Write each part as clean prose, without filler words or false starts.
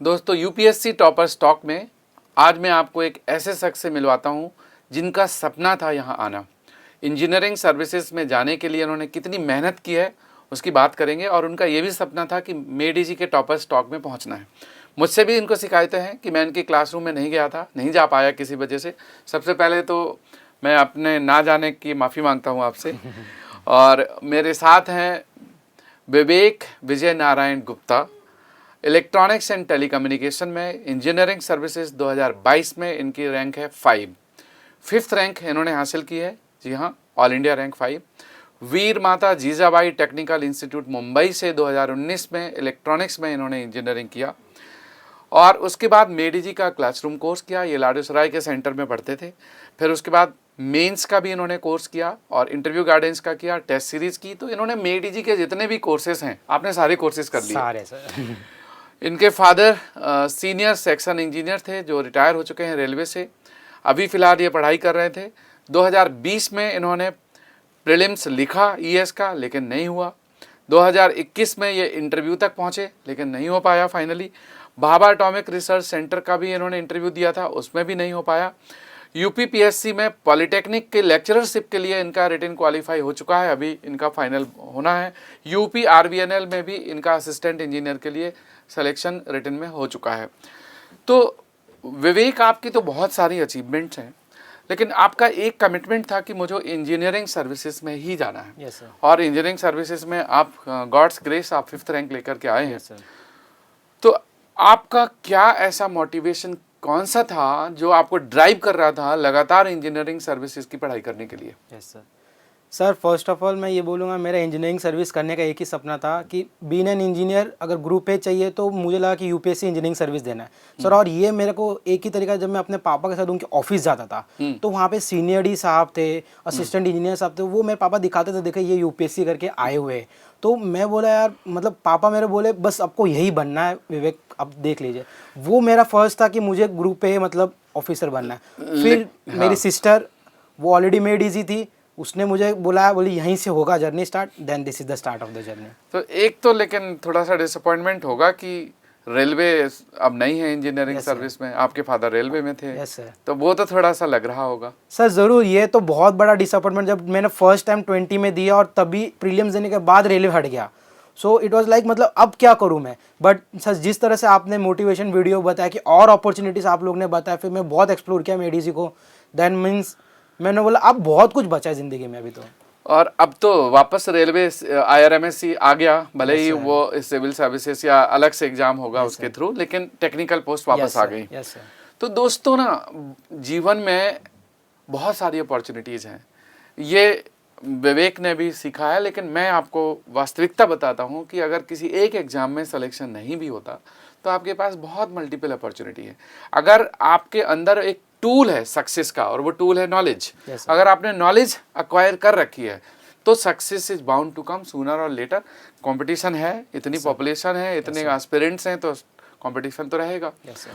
दोस्तों UPSC topper stock में आज मैं आपको एक ऐसे शख्स से मिलवाता हूं जिनका सपना था यहां आना। इंजीनियरिंग सर्विसेज में जाने के लिए उन्होंने कितनी मेहनत की है उसकी बात करेंगे और उनका ये भी सपना था कि मेडीजी के टॉपर स्टॉक में पहुंचना है। मुझसे भी इनको शिकायतें हैं कि मैं इनके क्लासरूम में नहीं गया था, नहीं जा पाया किसी वजह से। सबसे पहले तो मैं अपने ना जाने की माफ़ी मांगता हूँ आपसे। और मेरे साथ हैं Vivek Vijay Narayan Gupta. Electronics and telecommunication में इंजीनियरिंग सर्विसेज 2022 में इनकी रैंक है 5th रैंक इन्होंने हासिल की है। जी हाँ, ऑल इंडिया रैंक 5। वीर माता जीजाबाई टेक्निकल इंस्टीट्यूट मुंबई से 2019 में इलेक्ट्रॉनिक्स में इन्होंने इंजीनियरिंग किया और उसके बाद मेडीजी का क्लासरूम कोर्स किया। ये लाडूसराय के सेंटर में पढ़ते थे। फिर उसके बाद मेंस का भी इन्होंने कोर्स किया और इंटरव्यू गाइडेंस का किया, टेस्ट सीरीज की। तो इन्होंने मेडीजी के जितने भी कोर्सेज हैं आपने सारे कोर्सेज कर लिए। सारे सर। इनके फादर सीनियर सेक्शन इंजीनियर थे जो रिटायर हो चुके हैं रेलवे से। अभी फ़िलहाल ये पढ़ाई कर रहे थे। 2020 में इन्होंने प्रीलिम्स लिखा ईएस का, लेकिन नहीं हुआ। 2021 में ये इंटरव्यू तक पहुँचे लेकिन नहीं हो पाया finally. Bhabha atomic research centre का भी इन्होंने इंटरव्यू दिया था, उसमें भी नहीं हो पाया। यूपीपीएससी में पॉलिटेक्निक के लेक्चरशिप के लिए इनका रिटन क्वालिफाई हो चुका है, अभी इनका फाइनल होना है। यूपी आरबीएनएल में भी इनका असिस्टेंट इंजीनियर के लिए सिलेक्शन रिटन में हो चुका है। तो विवेक, आपकी तो बहुत सारी अचीवमेंट्स हैं, लेकिन आपका एक कमिटमेंट था कि मुझे इंजीनियरिंग सर्विसेज में ही जाना है। yes, और इंजीनियरिंग सर्विसेज में आप गॉड्स ग्रेस आप 5th रैंक लेकर के आए हैं। yes, तो आपका क्या ऐसा मोटिवेशन कौन सा था जो आपको ड्राइव कर रहा था लगातार इंजीनियरिंग सर्विसेज की पढ़ाई करने के लिए? Yes sir. Sir first of all मैं ये बोलूँगा, मेरा इंजीनियरिंग सर्विस करने का एक ही सपना था कि बीइंग एन इंजीनियर अगर ग्रुप ए चाहिए तो मुझे लगा कि यूपीएससी इंजीनियरिंग सर्विस देना है सर। और ये मेरे को एक ही तरीका, जब मैं अपने पापा के साथ उनके ऑफिस जाता था तो वहाँ पे सीनियर डी साहब थे, असिस्टेंट इंजीनियर साहब थे, वो मेरे पापा दिखाते थे, देखे ये यूपीएससी करके आए हुए हैं। तो मैं बोला यार, मतलब पापा मेरे बोले बस आपको यही बनना है विवेक, अब देख लीजिए। वो मेरा फर्स्ट था कि मुझे ग्रुप ए मतलब ऑफिसर बनना है। फिर मेरी सिस्टर वो ऑलरेडी मेड ईजी थी, उसने मुझे बुलाया, बोली यहीं से होगा journey start, then this is the start of the journey. तो एक तो लेकिन थोड़ा सा डिसअपॉइंटमेंट होगा कि रेलवे अब नहीं है इंजीनियरिंग सर्विस में, आपके फादर रेलवे में थे। Yes sir. तो वो तो थोड़ा सा लग रहा होगा सर ज़रूर, ये तो बहुत बड़ा डिसअपॉइंटमेंट जब मैंने फर्स्ट टाइम 20 में दिया और तभी प्रीलिम्स देने के बाद रेलवे हट गया। सो इट वाज लाइक मतलब अब क्या करूं मैं। बट सर जिस तरह से आपने मोटिवेशन वीडियो बताया कि और अपॉर्चुनिटीज़ आप लोग ने बताया, फिर मैं बहुत एक्सप्लोर किया मेडीजी को। देन मीन्स मैंने बोला अब बहुत कुछ बचा है ज़िंदगी में अभी तो। और अब तो वापस रेलवे IRMSC आ गया, भले ही वो सिविल सर्विसेज या अलग से एग्जाम होगा उसके थ्रू, लेकिन टेक्निकल पोस्ट वापस आ गई। तो दोस्तों ना, जीवन में बहुत सारी अपॉर्चुनिटीज़ हैं, ये विवेक ने भी सीखा है। लेकिन मैं आपको वास्तविकता बताता हूँ कि अगर किसी एक एग्ज़ाम में सिलेक्शन नहीं भी होता तो आपके पास बहुत मल्टीपल अपॉर्चुनिटी है। अगर आपके अंदर एक टूल है सक्सेस का और वो टूल है नॉलेज, अगर आपने नॉलेज अक्वायर कर रखी है तो success is bound to come sooner और लेटर। कंपटीशन है, इतनी पॉपुलेशन है, इतने एस्पिरेंट्स हैं, तो कंपटीशन तो रहेगा।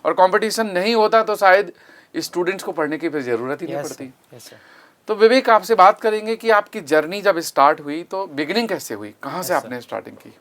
और कंपटीशन नहीं होता तो शायद स्टूडेंट्स को पढ़ने की फिर ज़रूरत ही नहीं पड़ती। तो विवेक, आपसे बात करेंगे कि आपकी जर्नी जब स्टार्ट हुई तो बिगिनिंग कैसे हुई, कहाँ से आपने स्टार्टिंग की?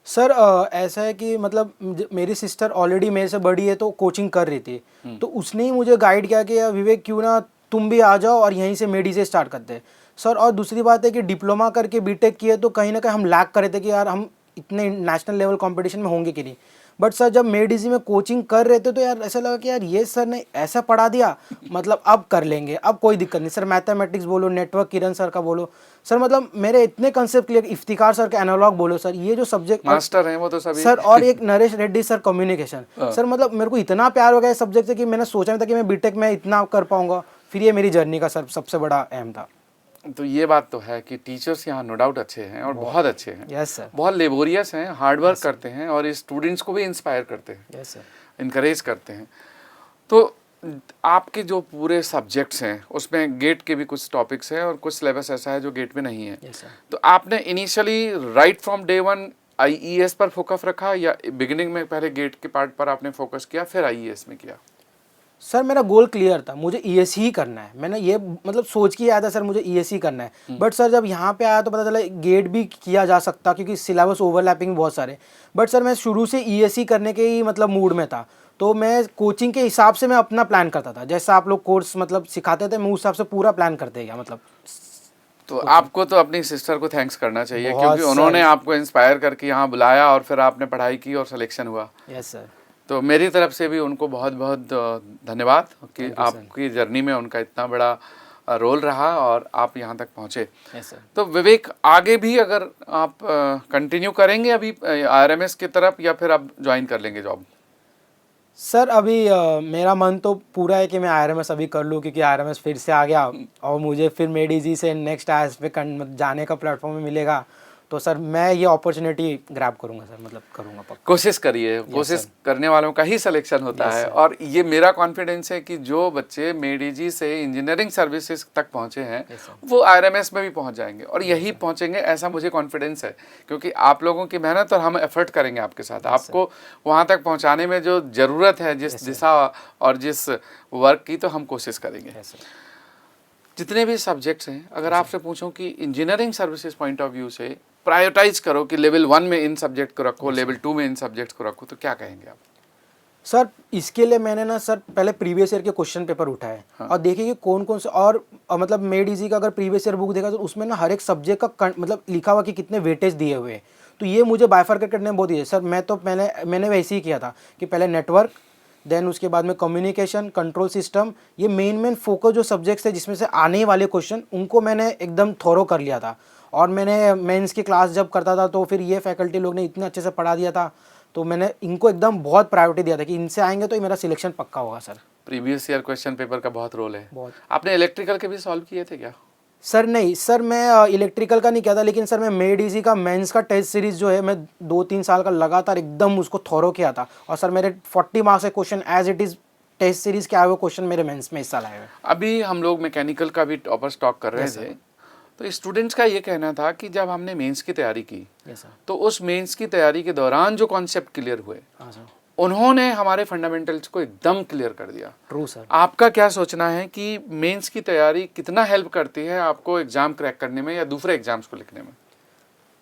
सर ऐसा है कि मतलब मेरी सिस्टर ऑलरेडी मेरे से बड़ी है तो कोचिंग कर रही थी, तो उसने ही मुझे गाइड किया कि विवेक क्यों ना तुम भी आ जाओ और यहीं से मेडी से स्टार्ट करते हैं सर। और दूसरी बात है कि डिप्लोमा करके बीटेक किए तो कहीं ना कहीं हम लैक कर रहे थे कि यार हम इतने नेशनल लेवल कंपटीशन में होंगे कि नहीं। बट सर जब मेडीजी में कोचिंग कर रहे थे तो यार ऐसा लगा कि यार ये सर ने ऐसा पढ़ा दिया, मतलब अब कर लेंगे, अब कोई दिक्कत नहीं। सर मैथमेटिक्स बोलो, नेटवर्क किरण सर का बोलो सर, मतलब मेरे इतने कंसेप्ट क्लियर, इफ्तिकार सर का एनालॉग बोलो सर, ये जो सब्जेक्ट मास्टर हैं वो तो सभी सर, और एक Naresh Reddy sir communication sir, मतलब मेरे को इतना प्यार हो गया इस सब्जेक्ट से कि मैंने सोचा नहीं था कि मैं बीटेक में इतना कर पाऊंगा। फिर ये मेरी जर्नी का सर सबसे बड़ा अहम था। तो ये बात तो है कि टीचर्स यहाँ नो डाउट अच्छे हैं और बहुत अच्छे हैं। Yes sir. बहुत लेबोरियस हैं, हार्ड वर्क करते हैं और स्टूडेंट्स को भी इंस्पायर करते हैं। Yes sir. इनकरेज करते हैं। तो आपके जो पूरे सब्जेक्ट्स हैं उसमें गेट के भी कुछ टॉपिक्स हैं और कुछ सिलेबस ऐसा है जो गेट में नहीं है। Yes sir. तो आपने initially right from day one IES पर फोकस रखा या बिगिनिंग में पहले गेट के पार्ट पर आपने फोकस किया फिर IES में किया? सर मेरा गोल क्लियर था, मुझे ईएससी ही करना है। मैंने ये मतलब सोच के आया था सर मुझे ईएससी करना है। बट सर जब यहाँ पे आया तो पता चला गेट भी किया जा सकता क्योंकि सिलेबस ओवरलैपिंग बहुत सारे। बट सर मैं शुरू से ईएससी करने के ही मतलब मूड में था, तो मैं कोचिंग के हिसाब से मैं अपना प्लान करता था। जैसा आप लोग कोर्स मतलब सिखाते थे मैं उस हिसाब से पूरा प्लान करते गया मतलब। तो आपको तो अपनी सिस्टर को थैंक्स करना चाहिए बहुत क्योंकि उन्होंने सर। आपको इंस्पायर करके यहाँ बुलाया और फिर आपने पढ़ाई की और सिलेक्शन हुआ। Yes sir. तो मेरी तरफ से भी उनको बहुत बहुत धन्यवाद कि Thank you, sir. आपकी जर्नी में उनका इतना बड़ा रोल रहा और आप यहाँ तक पहुँचे। Yes sir. तो विवेक, आगे भी अगर आप कंटिन्यू करेंगे अभी आरएमएस की तरफ या फिर आप ज्वाइन कर लेंगे जॉब? सर अभी मेरा मन तो पूरा है कि मैं आरएमएस अभी कर लूँ क्योंकि आरएमएस फिर से आ गया और मुझे फिर मेडीजी से नेक्स्ट आईएएस पे जाने का प्लेटफॉर्म मिलेगा। तो सर मैं ये अपॉर्चुनिटी ग्रैब करूँगा सर, मतलब करूँगा पक्का। कोशिश करिए, कोशिश करने वालों का ही सिलेक्शन होता है। और ये मेरा कॉन्फिडेंस है कि जो बच्चे मेडीजी से इंजीनियरिंग सर्विसेज तक पहुंचे हैं वो आरएमएस में भी पहुंच जाएंगे और यही पहुंचेंगे, ऐसा मुझे कॉन्फिडेंस है क्योंकि आप लोगों की मेहनत और हम एफर्ट करेंगे आपके साथ। आपको वहां तक पहुंचाने में जो ज़रूरत है, जिस दिशा और जिस वर्क की, तो हम कोशिश करेंगे। जितने भी सब्जेक्ट्स हैं, अगर आपसे पूछूं कि engineering services point of view से प्रायोरिटाइज करो कि लेवल 1 में इन सब्जेक्ट को रखो, लेवल 2 में इन सब्जेक्ट्स को रखो, तो क्या कहेंगे आप? सर इसके लिए मैंने ना सर पहले प्रीवियस ईयर के क्वेश्चन पेपर उठाए और देखे कि कौन कौन से और मतलब मेड इजी का अगर प्रीवियस ईयर बुक देखा तो उसमें ना हर एक सब्जेक्ट का मतलब लिखा हुआ कि कितने वेटेज दिए हुए हैं। तो ये मुझे बाइफरकेट करने में बहुत ईजी है सर। मैं तो मैंने वैसे ही किया था कि पहले नेटवर्क, देन उसके बाद में कम्युनिकेशन, कंट्रोल सिस्टम, ये मेन फोकस जो सब्जेक्ट्स थे जिसमें से आने वाले क्वेश्चन उनको मैंने एकदम थोरो कर लिया था। और मैंने मेंस की क्लास जब करता था तो फिर ये फैकल्टी लोग ने इतने अच्छे से पढ़ा दिया था तो मैंने इनको एकदम बहुत प्रायोरिटी दिया था कि इनसे आएंगे तो मेरा सिलेक्शन पक्का होगा sir. Previous year question paper का बहुत रोल है। बहुत। आपने इलेक्ट्रिकल के भी सॉल्व किए थे क्या? सर नहीं सर, मैं इलेक्ट्रिकल का नहीं किया था, लेकिन सर मैं मेड इजी का मेंस का टेस्ट सीरीज जो है मैं 2-3 साल का लगातार एकदम उसको थोरो किया था। और सर मेरे 40 मार्क्स के question as it is test series के आए हुए क्वेश्चन मेरे मेंस में इस साल आए हुए। अभी हम लोग मैकेनिकल का भी टॉपर स्टॉक कर रहे थे, तो स्टूडेंट्स का ये कहना था कि जब हमने मेंस की तैयारी की तो उस मेंस की तैयारी के दौरान जो कॉन्सेप्ट क्लियर हुए उन्होंने हमारे फंडामेंटल्स को एकदम क्लियर कर दिया। True sir. आपका क्या सोचना है कि मेंस की तैयारी कितना हेल्प करती है आपको एग्जाम क्रैक करने में या दूसरे एग्जाम्स को लिखने में?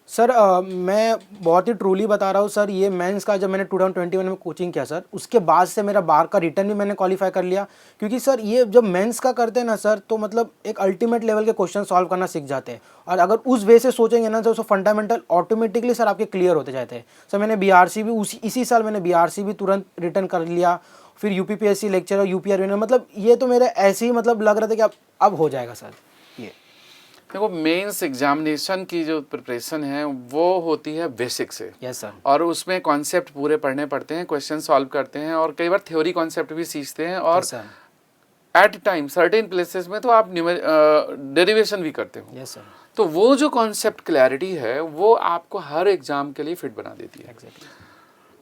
सर मैं बहुत ही ट्रूली बता रहा हूँ सर, ये मेंस का जब मैंने 2021 में कोचिंग किया सर, उसके बाद से मेरा बार का रिटर्न भी मैंने क्वालिफाई कर लिया। क्योंकि सर ये जब मेंस का करते हैं ना सर तो मतलब एक अल्टीमेट लेवल के क्वेश्चन सॉल्व करना सीख जाते हैं। और अगर उस वे से सोचेंगे ना तो फंडामेंटल ऑटोमेटिकली सर आपके क्लियर होते जाते हैं। सर मैंने बीआरसी भी इसी साल मैंने बीआरसी भी तुरंत रिटर्न कर लिया, फिर यूपीपीएससी लेक्चर और यूपीआर विनर, मतलब ये तो मेरे ऐसे ही मतलब लग रहा था कि अब हो जाएगा सर। ये देखो, मेंस एग्जामिनेशन की जो प्रिपरेशन है वो होती है बेसिक से। Yes sir. और उसमें कॉन्सेप्ट पूरे पढ़ने पड़ते हैं, क्वेश्चन सॉल्व करते हैं और कई बार थ्योरी कॉन्सेप्ट भी सीखते हैं। और एट टाइम सर्टेन प्लेसेस में तो आप डेरिवेशन भी करते हो। Yes sir. तो वो जो कॉन्सेप्ट क्लैरिटी है वो आपको हर एग्जाम के लिए फिट बना देती है।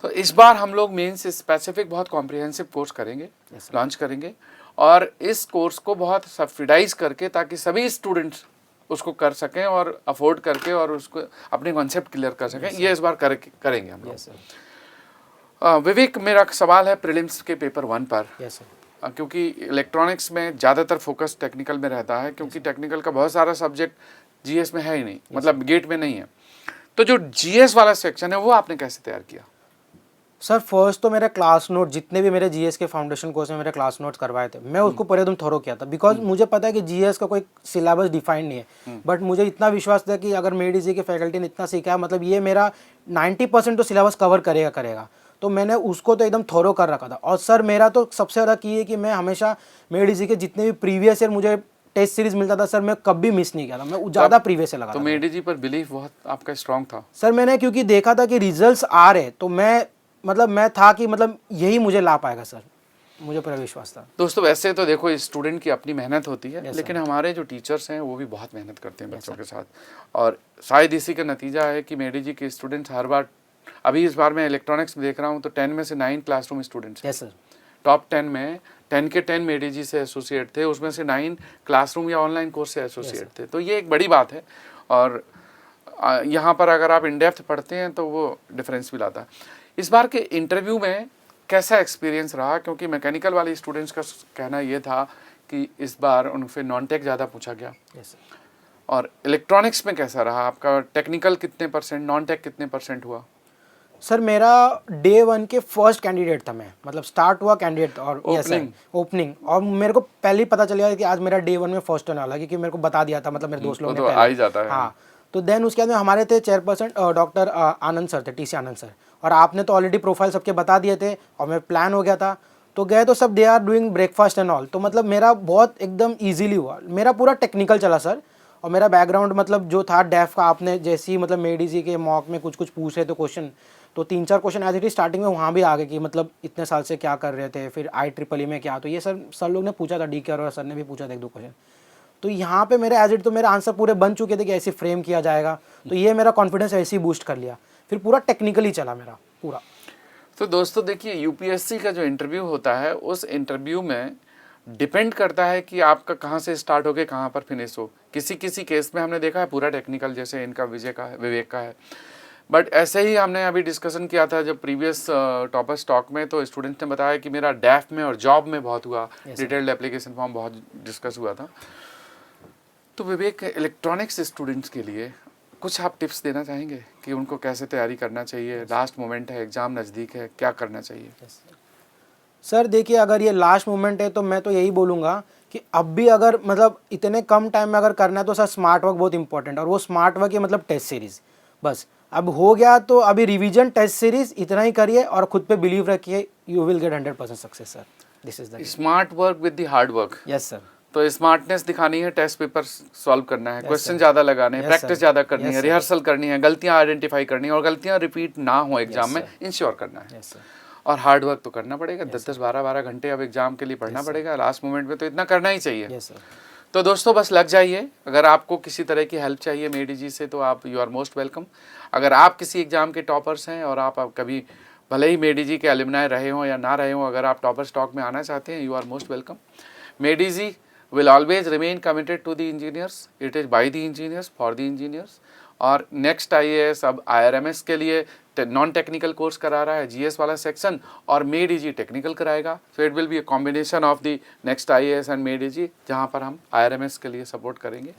तो इस बार हम लोग मेंस स्पेसिफिक बहुत कॉम्प्रिहेंसिव कोर्स करेंगे, लॉन्च करेंगे और इस कोर्स को बहुत सब्सिडाइज करके ताकि सभी स्टूडेंट्स उसको कर सकें और अफोर्ड करके और उसको अपने कॉन्सेप्ट क्लियर कर सकें। ये इस बार करेंगे हम लोग। विवेक, मेरा सवाल है प्रीलिम्स के पेपर 1 पर। क्योंकि इलेक्ट्रॉनिक्स में ज़्यादातर फोकस टेक्निकल में रहता है, क्योंकि टेक्निकल का बहुत सारा सब्जेक्ट जीएस में है ही नहीं, मतलब गेट में नहीं है। तो जो जीएस वाला सेक्शन है वो आपने कैसे तैयार किया? सर फर्स्ट तो मेरा क्लास नोट, जितने भी मेरे जीएस के फाउंडेशन कोर्स में मेरे क्लास नोट्स करवाए थे मैं उसको पूरे एकदम थोरो किया था। बिकॉज मुझे पता है कि जीएस का कोई सिलेबस डिफाइंड नहीं है, बट मुझे इतना विश्वास था कि अगर मेड इजी के फैकल्टी ने इतना सीखा है मतलब ये मेरा 90% तो सिलेबस कवर करेगा। तो मैंने उसको तो एकदम थोरो कर रखा था। और सर मेरा तो सबसे ज़्यादा की है कि मैं हमेशा मेड इजी के जितने भी प्रीवियस ईयर मुझे टेस्ट सीरीज मिलता था सर मैं कभी मिस नहीं किया था, मैं ज़्यादा प्रीवियस ईयर लगा। तो मेड इजी पर बिलीफ बहुत आपका स्ट्रांग था? सर मैंने क्योंकि देखा था कि रिजल्ट्स आ रहे तो मैं था कि मतलब यही मुझे ला पाएगा सर, मुझे पूरा विश्वास था। दोस्तों वैसे तो देखो स्टूडेंट की अपनी मेहनत होती है, लेकिन हमारे जो टीचर्स हैं वो भी बहुत मेहनत करते हैं बच्चों के साथ। और शायद इसी का नतीजा है कि मेडी जी के स्टूडेंट्स हर बार, अभी इस बार मैं इलेक्ट्रॉनिक्स में देख रहा हूँ तो 10 में से 9 classroom students. Yes sir. Top 10 में 10 के 10 मेडी जी से एसोसिएट थे, उसमें से 9 क्लासरूम या ऑनलाइन कोर्स से एसोसिएट थे। तो ये एक बड़ी बात है और यहाँ पर अगर आप इन डेप्थ पढ़ते हैं तो वो डिफरेंस भी लाता है। इस बार के इंटरव्यू में कैसा एक्सपीरियंस रहा? क्योंकि मैकेनिकल वाले स्टूडेंट्स का कहना ये था कि इस बार उनसे नॉन टेक ज़्यादा पूछा गया। यस और इलेक्ट्रॉनिक्स में कैसा रहा आपका? टेक्निकल कितने परसेंट, नॉन टेक कितने परसेंट हुआ? सर मेरा डे 1 के फर्स्ट कैंडिडेट था मैं, मतलब स्टार्ट हुआ कैंडिडेट और ओपनिंग, और मेरे को पहले ही पता चल गया कि आज मेरा डे 1 में फर्स्ट होने वाला, क्योंकि मेरे को बता दिया था, मतलब मेरे दोस्त लोग ने तो पहले। आ ही जाता है। हाँ, तो देन उसके बाद में हमारे थे चेयरपर्सन डॉक्टर आनंद सर थे, टीसी आनंद सर, और आपने तो ऑलरेडी प्रोफाइल सबके बता दिए थे और मैं प्लान हो गया था, तो गए तो सब they are doing breakfast and all, तो मतलब मेरा बहुत एकदम ईजिली हुआ, मेरा पूरा टेक्निकल चला सर। और मेरा बैकग्राउंड मतलब जो था डेफ का, आपने जैसे ही मतलब मेडीजी के मॉक में कुछ कुछ पूछे तो क्वेश्चन, तो 3-4 question as it is starting में वहाँ भी आ गए कि मतलब इतने साल से क्या कर रहे थे, फिर IEEE में क्या, तो ये सर लोग ने पूछा था, DK और सर ने भी पूछा था 1-2 क्वेश्चन, तो यहाँ पे मेरे एज इट तो मेरे आंसर पूरे बन चुके थे कि ऐसे फ्रेम किया जाएगा, तो ये मेरा कॉन्फिडेंस ऐसे ही बूस्ट कर लिया, फिर पूरा टेक्निकली चला मेरा पूरा। तो दोस्तों देखिए, यूपीएससी का जो इंटरव्यू होता है, उस इंटरव्यू में डिपेंड करता है कि आपका कहाँ से स्टार्ट हो के कहाँ पर फिनिश हो। किसी किसी केस में हमने देखा है पूरा टेक्निकल, जैसे इनका विजय का है, विवेक का है, बट ऐसे ही हमने अभी डिस्कशन किया था जब प्रीवियस टॉपर स्टॉक में, तो स्टूडेंट्स ने बताया कि मेरा डैफ में और जॉब में बहुत हुआ, डिटेल्ड एप्लीकेशन फॉर्म बहुत डिस्कस हुआ था। तो विवेक, इलेक्ट्रॉनिक्स स्टूडेंट्स के लिए कुछ आप टिप्स देना चाहेंगे कि उनको कैसे तैयारी करना चाहिए? लास्ट मोमेंट है, एग्ज़ाम नज़दीक है, क्या करना चाहिए? सर देखिए, अगर ये लास्ट मोमेंट है तो मैं तो यही बोलूँगा कि अब भी अगर मतलब इतने कम टाइम में अगर करना है तो सर स्मार्ट वर्क बहुत इंपॉर्टेंट है, और वो स्मार्ट वर्क है मतलब टेस्ट सीरीज़, बस अब हो गया तो अभी रिवीजन टेस्ट सीरीज़ इतना ही करिए और खुद पे बिलीव रखिए, you will get 100% success sir. This is the smart work with the hard work. Yes sir. तो स्मार्टनेस दिखानी है, टेस्ट पेपर सॉल्व करना है, क्वेश्चन ज़्यादा लगाने हैं, प्रैक्टिस ज़्यादा करनी है, रिहर्सल करनी है, गलतियाँ आइडेंटिफाई करनी है, और गलतियाँ रिपीट ना हो एग्जाम में इंश्योर करना है। और हार्ड वर्क तो करना पड़ेगा, 10-10 12-12 घंटे अब एग्जाम के लिए पढ़ना पड़ेगा लास्ट मोमेंट में, तो इतना करना ही चाहिए। तो दोस्तों बस लग जाइए। अगर आपको किसी तरह की हेल्प चाहिए मेडीजी से तो आप यू आर मोस्ट वेलकम। अगर आप किसी एग्जाम के टॉपर्स हैं और आप कभी भले ही मेडीजी के एलुमनाई रहे हों या ना रहे हों, अगर आप टॉपर स्टॉक में आना चाहते हैं, you are most welcome. Made Easy will always remain committed to the engineers. It is by the engineers for the engineers. और नेक्स्ट IAS अब IRMS के लिए नॉन टेक्निकल कोर्स करा रहा है, GS वाला सेक्शन, और मेडीजी टेक्निकल कराएगा। So it will be a combination of the next IAS and Made Easy, जहाँ पर हम IRMS के लिए सपोर्ट करेंगे।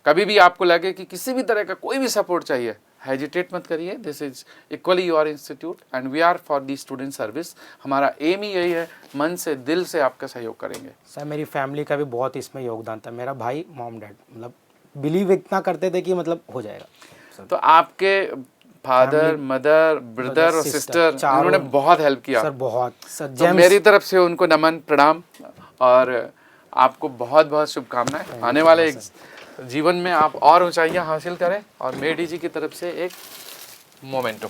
कभी भी आपको लगे कि किसी भी तरह का कोई भी सपोर्ट चाहिए, हेजिटेट मत करिए। This is equally your institute and we are for the student service. हमारा एम ही यही है, मन से दिल से आपका सहयोग करेंगे। सर मेरी फैमिली का भी बहुत इसमें योगदान था, मेरा भाई, मॉम, डैड मतलब बिलीव इतना करते थे कि मतलब हो जाएगा। तो आपके फादर, मदर, ब्रदर और सिस्टर, उन्होंने बहुत हेल्प किया सर, बहुत सर। तो मेरी तरफ से उनको नमन, प्रणाम, और आपको बहुत बहुत शुभकामनाएं। आने वाले जीवन में आप और ऊंचाइयां हासिल करें, और मेडीजी की तरफ से एक मोमेंटो।